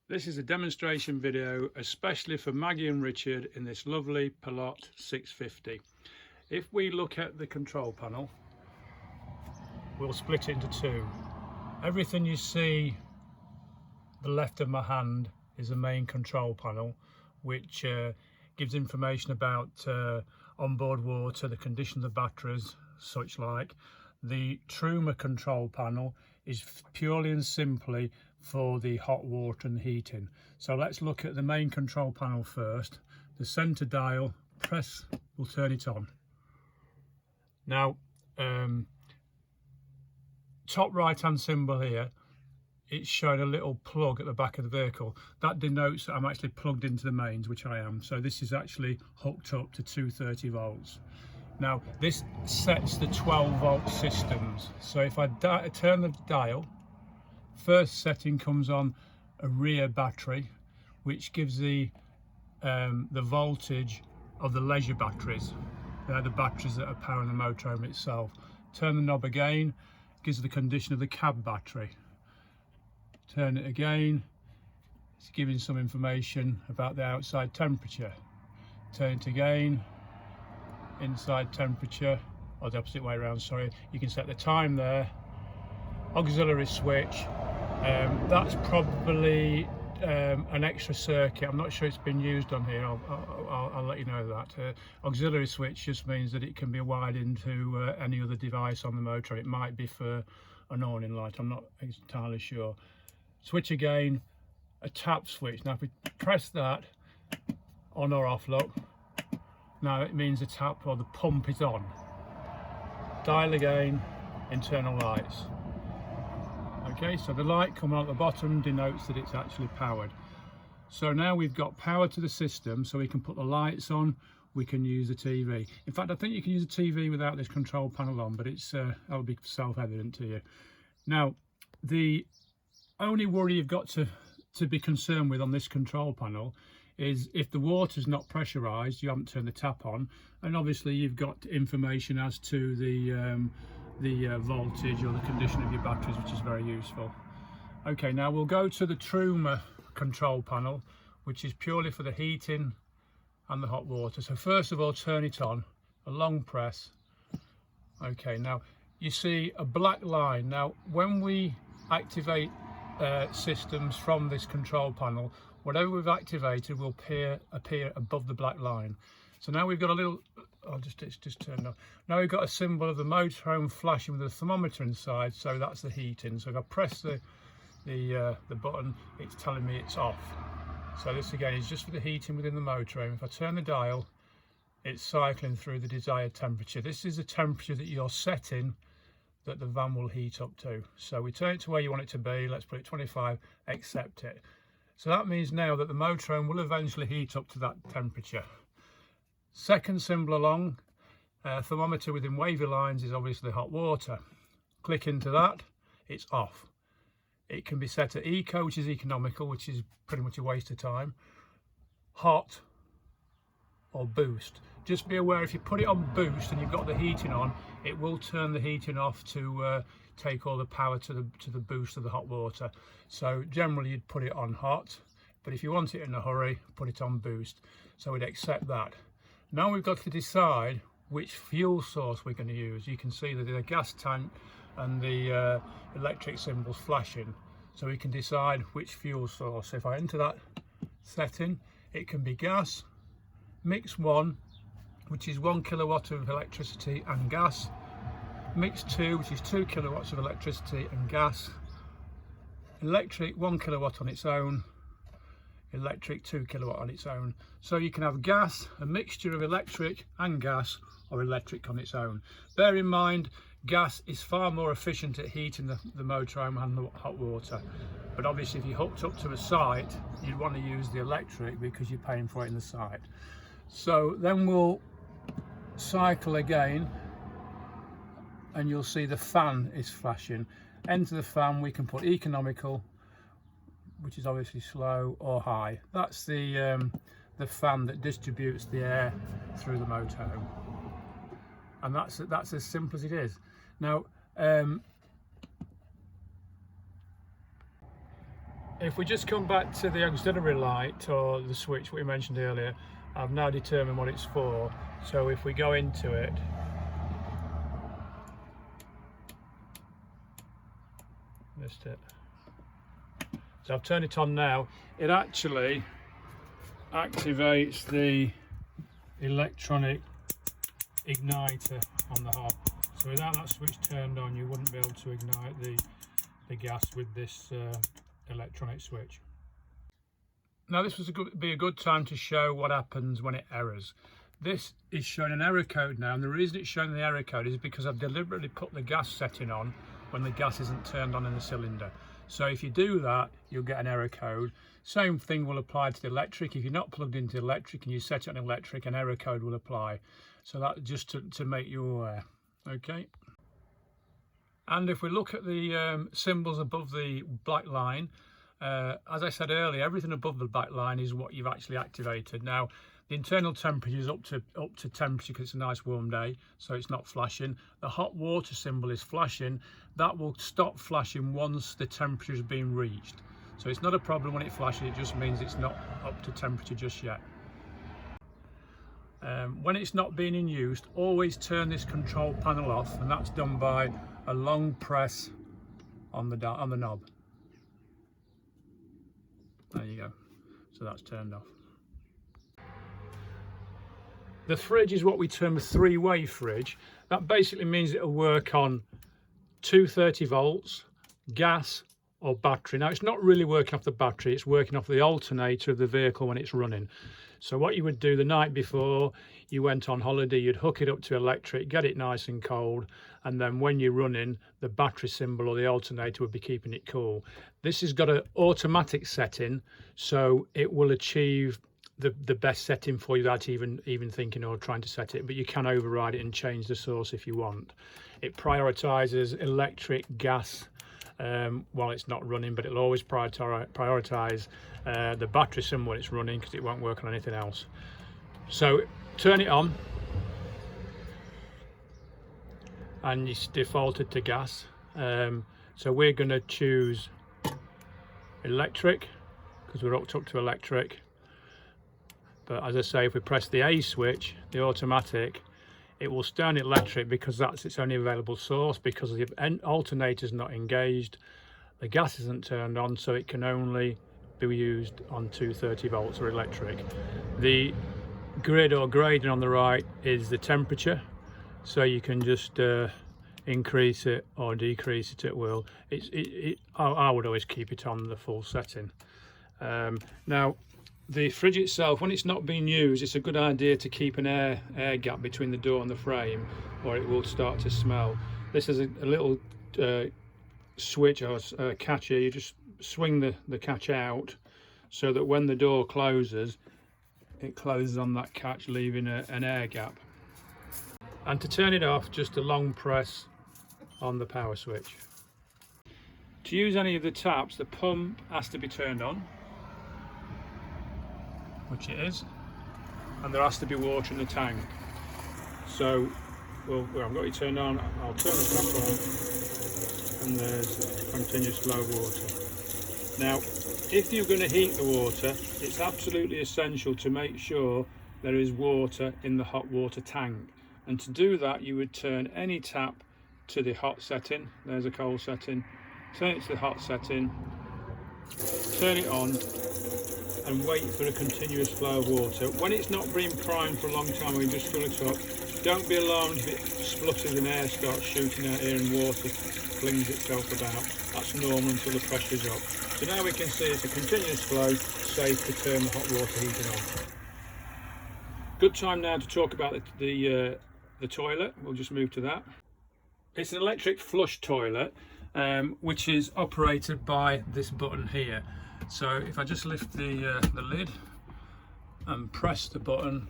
This is a demonstration video especially for Maggie and Richard in this lovely Pilote 650. If we look at the control panel, we'll split it into two. Everything you see the left of my hand is the main control panel, which gives information about onboard water, the condition of the batteries, such like. The Truma control panel is purely and simply for the hot water and heating. So let's look at the main control panel first. The center dial, press will turn it on. Now, top right hand symbol here, it's showing a little plug at the back of the vehicle. That denotes that I'm actually plugged into the mains, which I am. So this is actually hooked up to 230 volts. Now this sets the 12 volt systems. So if I turn the dial, first setting comes on a rear battery, which gives the voltage of the leisure batteries. They're the batteries that are powering the motorhome itself. Turn the knob again, gives the condition of the cab battery. Turn it again, it's giving some information about the outside temperature. Turn it again, inside temperature, or the opposite way around, sorry. You can set the time there. Auxiliary switch, that's probably an extra circuit. I'm not sure it's been used on here. I'll let you know that. Auxiliary switch just means that it can be wired into any other device on the motor. It might be for an awning light, I'm not entirely sure. Switch again, a tap switch. Now if we press that, on or off, look. Now it means the tap or the pump is on. Dial again, internal lights. Okay, so the light coming out at the bottom denotes that it's actually powered. So now we've got power to the system, so we can put the lights on, we can use the TV. In fact, I think you can use a TV without this control panel on, but it's that'll be self-evident to you. Now, the only worry you've got to be concerned with on this control panel is if the water's not pressurized, you haven't turned the tap on, and obviously you've got information as to the voltage or the condition of your batteries, which is very useful. Okay, now we'll go to the Truma control panel, which is purely for the heating and the hot water. So first of all, turn it on, a long press. Okay, now you see a black line. Now when we activate systems from this control panel, whatever we've activated will appear above the black line. So now we've got a little, it's just turned off. Now we've got a symbol of the motorhome flashing with a thermometer inside, so that's the heating. So if I press the button, it's telling me it's off. So this again is just for the heating within the motorhome. If I turn the dial, it's cycling through the desired temperature. This is the temperature that you're setting that the van will heat up to. So we turn it to where you want it to be. Let's put it 25, accept it. So that means now that the motorhome will eventually heat up to that temperature. Second symbol along, thermometer within wavy lines is obviously hot water. Click into that, it's off. It can be set at eco, which is economical, which is pretty much a waste of time, hot, or boost. Just be aware if you put it on boost and you've got the heating on, it will turn the heating off to take all the power to the boost of the hot water. So generally you'd put it on hot, but if you want it in a hurry, put it on boost. So we'd accept that. Now we've got to decide which fuel source we're going to use. You can see that the gas tank and the electric symbols flashing, so we can decide which fuel source. If I enter that setting, it can be gas, mix 1, which is 1 kilowatt of electricity and gas, mix 2, which is 2 kilowatts of electricity and gas, electric 1 kilowatt on its own, electric 2 kilowatt on its own. So you can have gas, a mixture of electric and gas, or electric on its own. Bear in mind, gas is far more efficient at heating the motorhome and the hot water, but obviously if you're hooked up to a site, you'd want to use the electric because you're paying for it in the site. So then we'll cycle again and you'll see the fan is flashing. Enter the fan, we can put economical, which is obviously slow, or high. That's the fan that distributes the air through the motorhome, and that's as simple as it is. Now If we just come back to the auxiliary light or the switch we mentioned earlier, I've now determined what it's for. So if we go into it, missed it. So I've turned it on now. It actually activates the electronic igniter on the hob. So without that switch turned on, you wouldn't be able to ignite the gas with this electronic switch. Now this would be a good time to show what happens when it errors. This is showing an error code now, and the reason it's showing the error code is because I've deliberately put the gas setting on when the gas isn't turned on in the cylinder. So if you do that, you'll get an error code. Same thing will apply to the electric. If you're not plugged into electric and you set it on electric, an error code will apply. So that just to make you aware. Okay. And if we look at the symbols above the black line, as I said earlier, everything above the black line is what you've actually activated. Now, the internal temperature is up to temperature because it's a nice warm day, so it's not flashing. The hot water symbol is flashing. That will stop flashing once the temperature has been reached. So it's not a problem when it flashes, it just means it's not up to temperature just yet. When it's not being in use, always turn this control panel off, and that's done by a long press on the knob. There you go. So that's turned off. The fridge is what we term a three-way fridge. That basically means it'll work on 230 volts, gas or battery. Now it's not really working off the battery, it's working off the alternator of the vehicle when it's running. So what you would do the night before you went on holiday, you'd hook it up to electric, get it nice and cold, and then when you're running, the battery symbol or the alternator would be keeping it cool. This has got an automatic setting, so it will achieve the best setting for you without even thinking or trying to set it, but you can override it and change the source if you want. It prioritizes electric, gas while it's not running, but it'll always prioritize the battery symbol when it's running because it won't work on anything else. So turn it on and it's defaulted to gas. So we're going to choose electric because we're hooked up to electric. But as I say, if we press the A switch, the automatic, it will stay on electric because that's its only available source, because the alternator is not engaged, the gas isn't turned on, so it can only be used on 230 volts or electric. The grid or grading on the right is the temperature, so you can just increase it or decrease it at will. I would always keep it on the full setting. Now, the fridge itself, when it's not being used, it's a good idea to keep an air gap between the door and the frame, or it will start to smell. This is a little switch or catch here. You just swing the catch out so that when the door closes, it closes on that catch, leaving an air gap. And to turn it off, just a long press on the power switch. To use any of the taps, the pump has to be turned on, which it is, and there has to be water in the tank. So I've got it turned on, I'll turn the tap on, and there's continuous flow of water. Now, if you're going to heat the water, it's absolutely essential to make sure there is water in the hot water tank. And to do that, you would turn any tap to the hot setting. There's a cold setting. Turn it to the hot setting, turn it on, and wait for a continuous flow of water. When it's not been primed for a long time, we just fill it up. Don't be alarmed if it splutters and air starts shooting out here and water flings itself about. That's normal until the pressure's up. So now we can see it's a continuous flow, safe to turn the hot water heating on. Good time now to talk about the toilet. We'll just move to that. It's an electric flush toilet, which is operated by this button here. So if I just lift the lid and press the button,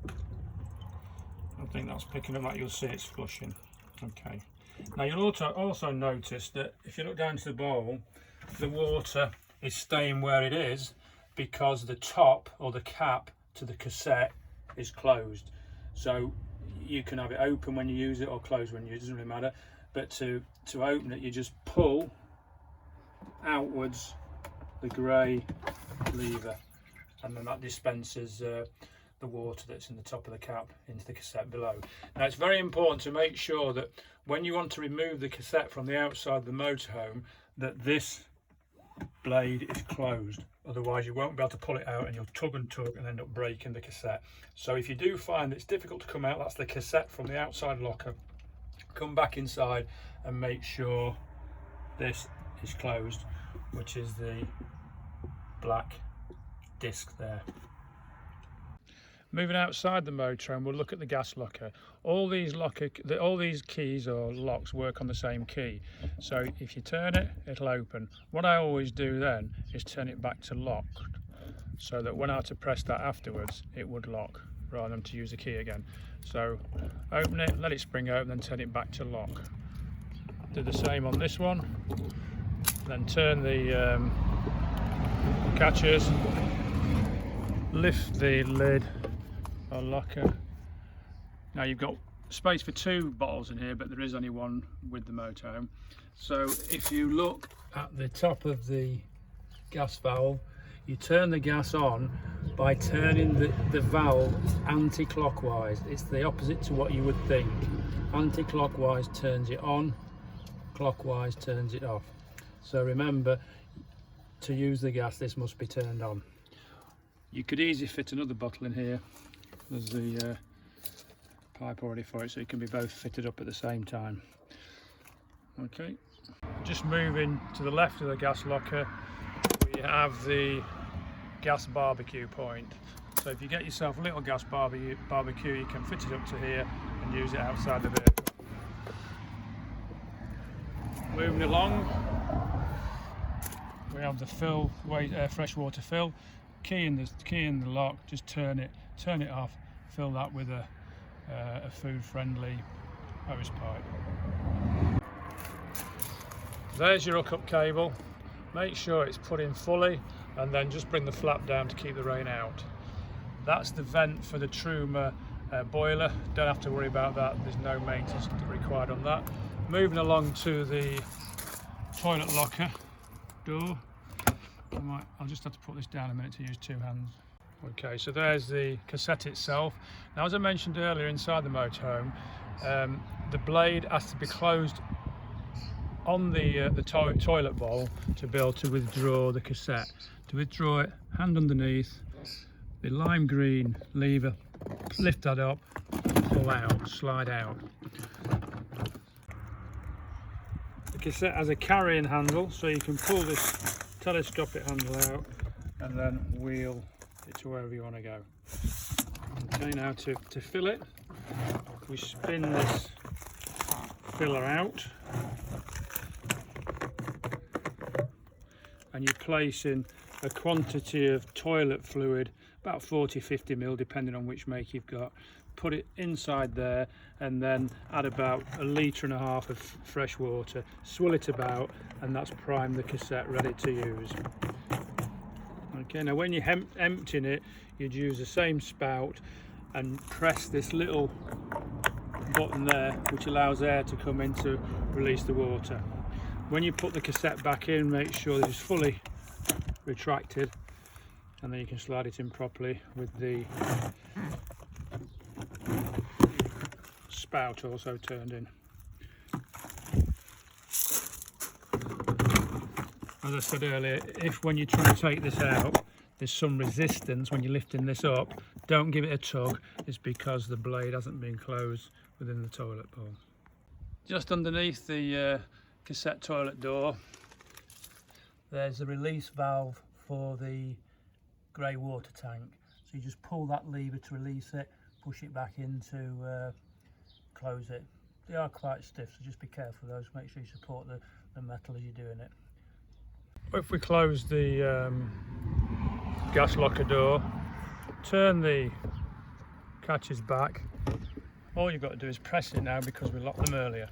I think that's picking up, like you'll see it's flushing. Okay. Now you'll also notice that if you look down to the bowl, the water is staying where it is because the top or the cap to the cassette is closed. So you can have it open when you use it or closed when you use it, doesn't really matter. But to open it, you just pull outwards the grey lever, and then that dispenses the water that's in the top of the cap into the cassette below. Now it's very important to make sure that when you want to remove the cassette from the outside of the motorhome, that this blade is closed, otherwise you won't be able to pull it out and you'll tug and end up breaking the cassette. So if you do find it's difficult to come out, that's the cassette from the outside locker, come back inside and make sure this is closed, which is the black disc there. Moving outside the motorhome, we'll look at the gas locker. All these keys or locks work on the same key. So if you turn it, it'll open. What I always do then is turn it back to locked, so that when I have to press that afterwards, it would lock, rather than to use the key again. So open it, let it spring open, then turn it back to lock. Do the same on this one. Then turn the catches, lift the lid or locker. Now you've got space for 2 bottles in here, but there is only one with the motorhome. So if you look at the top of the gas valve, you turn the gas on by turning the valve anti-clockwise. It's the opposite to what you would think. Anti-clockwise turns it on, clockwise turns it off. So remember, to use the gas, this must be turned on. You could easily fit another bottle in here. There's the pipe already for it, so it can be both fitted up at the same time. Okay, just moving to the left of the gas locker, we have the gas barbecue point. So if you get yourself a little gas barbecue, you can fit it up to here and use it outside the vehicle. Moving along, we have the freshwater fill. Key in the lock, just turn it off, fill that with a food-friendly hose pipe. There's your hookup cable. Make sure it's put in fully, and then just bring the flap down to keep the rain out. That's the vent for the Truma boiler. Don't have to worry about that, there's no maintenance required on that. Moving along to the toilet locker door. I'll just have to put this down a minute to use 2 hands. Okay, so there's the cassette itself. Now, as I mentioned earlier, inside the motorhome, the blade has to be closed on the toilet bowl to be able to withdraw the cassette. To withdraw it, hand underneath, the lime green lever, lift that up, pull out, slide out. The cassette has a carrying handle, so you can pull this telescopic handle out and then wheel it to wherever you want to go. Okay, now to fill it, we spin this filler out and you place in a quantity of toilet fluid, about 40-50 ml depending on which make you've got. Put it inside there and then add about 1.5 litres of fresh water, swill it about, and that's primed the cassette ready to use. Okay, now when you're emptying it, you'd use the same spout and press this little button there, which allows air to come in to release the water. When you put the cassette back in, make sure that it's fully retracted, and then you can slide it in properly with the spout also turned in. As I said earlier, if when you're trying to take this out there's some resistance when you're lifting this up, don't give it a tug. It's because the blade hasn't been closed within the toilet bowl. Just underneath the cassette toilet door, there's a release valve for the grey water tank. So you just pull that lever to release it, push it back in to close it. They are quite stiff, so just be careful of those. Make sure you support the metal as you're doing it. If we close the gas locker door, turn the catches back, all you've got to do is press it now because we locked them earlier.